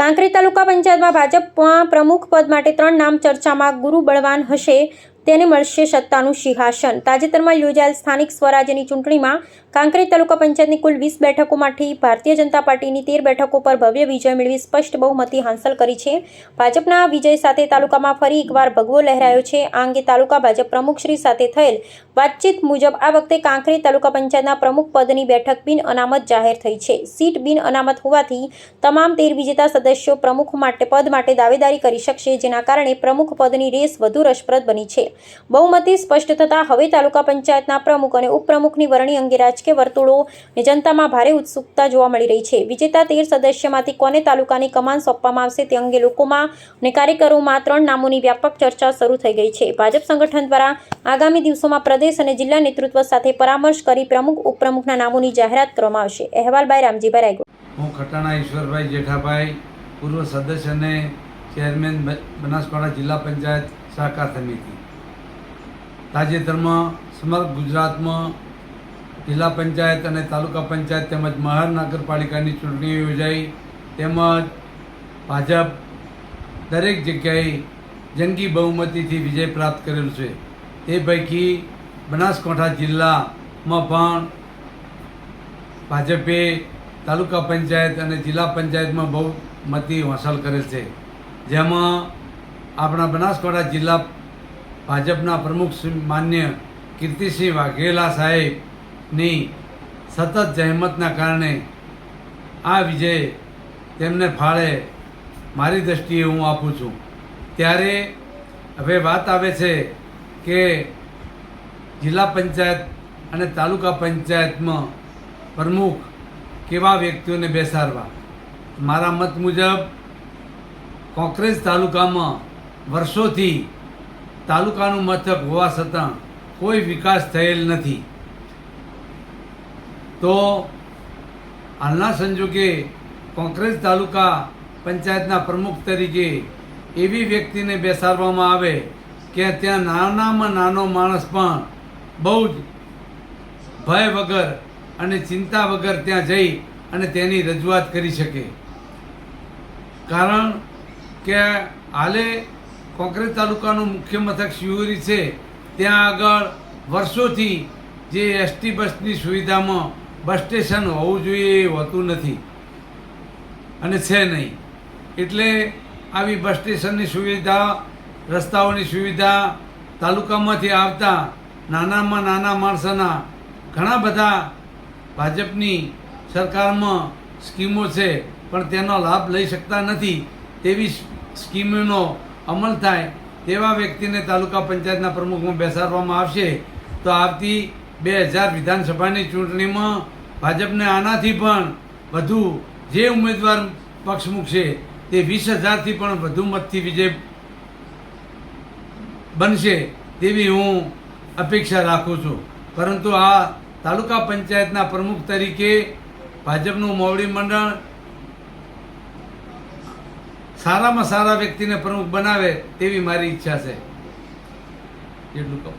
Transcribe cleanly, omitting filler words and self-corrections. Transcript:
કાંકરેજ તાલુકા પંચાયતમાં ભાજપમાં પ્રમુખ પદ માટે 3 નામ ચર્ચામાં. ગુરુ બળવાન હશે, તેને મળશે સત્તાનું સિંહાસન. તાજેતરમાં યોજાયેલ સ્થાનિક સ્વરાજ્યની ચૂંટણીમાં કાંકરેજ તાલુકા પંચાયતની કુલ 20 બેઠકોમાંથી ભારતીય જનતા પાર્ટીની 13 બેઠકો પર ભવ્ય વિજય મેળવી સ્પષ્ટ બહુમતી હાંસલ કરી છે. ભાજપના વિજય સાથે તાલુકામાં ફરી એકવાર ભગવો લહેરાયો છે. આ અંગે તાલુકા ભાજપ પ્રમુખશ્રી સાથે થયેલ વાતચીત મુજબ આ વખતે કાંકરેજ તાલુકા પંચાયતના પ્રમુખ પદની બેઠક બિન અનામત જાહેર થઈ છે. સીટ બિન અનામત હોવાથી તમામ 13 વિજેતા સદસ્યો પ્રમુખ પદ માટે દાવેદારી કરી શકશે, જેના કારણે પ્રમુખ પદની રેસ વધુ રસપ્રદ બની છે. બહુમતી સ્પષ્ટ થતાં હવે તાલુકા પંચાયતના પ્રમુખ અને ઉપપ્રમુખની વરણી અંગે રાજકીય વર્તુળો અને જનતામાં ભારે ઉત્સુકતા જોવા મળી રહી છે. વિજેતા 13 સદસ્યમાંથી કોને તાલુકાની કમાન સોંપવામાં આવશે તે અંગે લોકોમાં અને કાર્યકરોમાં 3 નામોની વ્યાપક ચર્ચા શરૂ થઈ ગઈ છે. ભાજપ સંગઠન દ્વારા આગામી દિવસોમાં પ્રદેશ અને જિલ્લા નેતૃત્વ સાથે પરામર્શ કરી પ્રમુખ ઉપપ્રમુખના નામોની જાહેરાત કરવામાં આવશે. અહેવાલ બાય રામજીભાઈ રાયગોર. હું ખટાણા ઈશ્વરભાઈ જેઠાભાઈ, પૂર્વ સદસ્ય અને ચેરમેન બનાસકાંઠા જિલ્લા પંચાયત સહકાર સમિતિ. તાજેતરમાં સમગ્ર ગુજરાતમાં જિલ્લા પંચાયત અને તાલુકા પંચાયત તેમજ મહાનગરપાલિકાની ચૂંટણીઓ યોજાઈ, તેમજ ભાજપ દરેક જગ્યાએ જંગી બહુમતીથી વિજય પ્રાપ્ત કરેલું છે. તે પૈકી બનાસકાંઠા જિલ્લામાં પણ ભાજપે તાલુકા પંચાયત અને જિલ્લા પંચાયતમાં બહુમતી હાંસલ કરેલ છે. જેમાં આપણા બનાસકાંઠા જિલ્લા ભાજપના પ્રમુખ માન્ય કીર્તિસિંહ વાઘેલા સાહેબની સતત જહેમતના કારણે આ વિજય તેમને ફાળે મારી દૃષ્ટિએ હું આપું છું. ત્યારે હવે વાત આવે છે કે જિલ્લા પંચાયત અને તાલુકા પંચાયતમાં પ્રમુખ કેવા વ્યક્તિઓને બેસાડવા. મારા મત મુજબ કાંકરેજ તાલુકામાં વર્ષોથી તાલુકાનું મથક હોવા છતાં કોઈ વિકાસ થયેલ નથી. તો હાલના સંજોગે કાંકરેજ તાલુકા પંચાયતના પ્રમુખ તરીકે એવી વ્યક્તિને બેસાડવામાં આવે કે ત્યાં નાનામાં નાનો માણસ પણ બહુ જ ભય વગર અને ચિંતા વગર ત્યાં જઈ અને તેની રજૂઆત કરી શકે. કારણ કે હાલે કાંકરેજ તાલુકાનું મુખ્ય મથક શિહોરી છે, ત્યાં આગળ વર્ષોથી જે એસટી બસની સુવિધામાં બસ સ્ટેશન હોવું જોઈએ એ હોતું નથી અને છે નહીં. એટલે આવી બસ સ્ટેશનની સુવિધા, રસ્તાઓની સુવિધા, તાલુકામાંથી આવતા નાનામાં નાના માણસોના ઘણા બધા ભાજપની સરકારમાં સ્કીમો છે પણ તેનો લાભ લઈ શકતા નથી. તેવી સ્કીમોનો અમલ થાય તેવા વ્યક્તિને તાલુકા પંચાયતના પ્રમુખમાં બેસાડવામાં આવશે. તો આવતી 2000 વિધાનસભાની ચૂંટણીમાં ભાજપને આનાથી પણ વધુ જે ઉમેદવાર પક્ષ મૂકશે તે 20,000થી પણ વધુ મતથી વિજય બનશે તેવી હું અપેક્ષા રાખું છું. પરંતુ આ તાલુકા પંચાયતના પ્રમુખ તરીકે ભાજપનું મોવડી મંડળ સારામાં સારા વ્યક્તિને પ્રમુખ બનાવે તેવી મારી ઈચ્છા છે. એટલું કહું.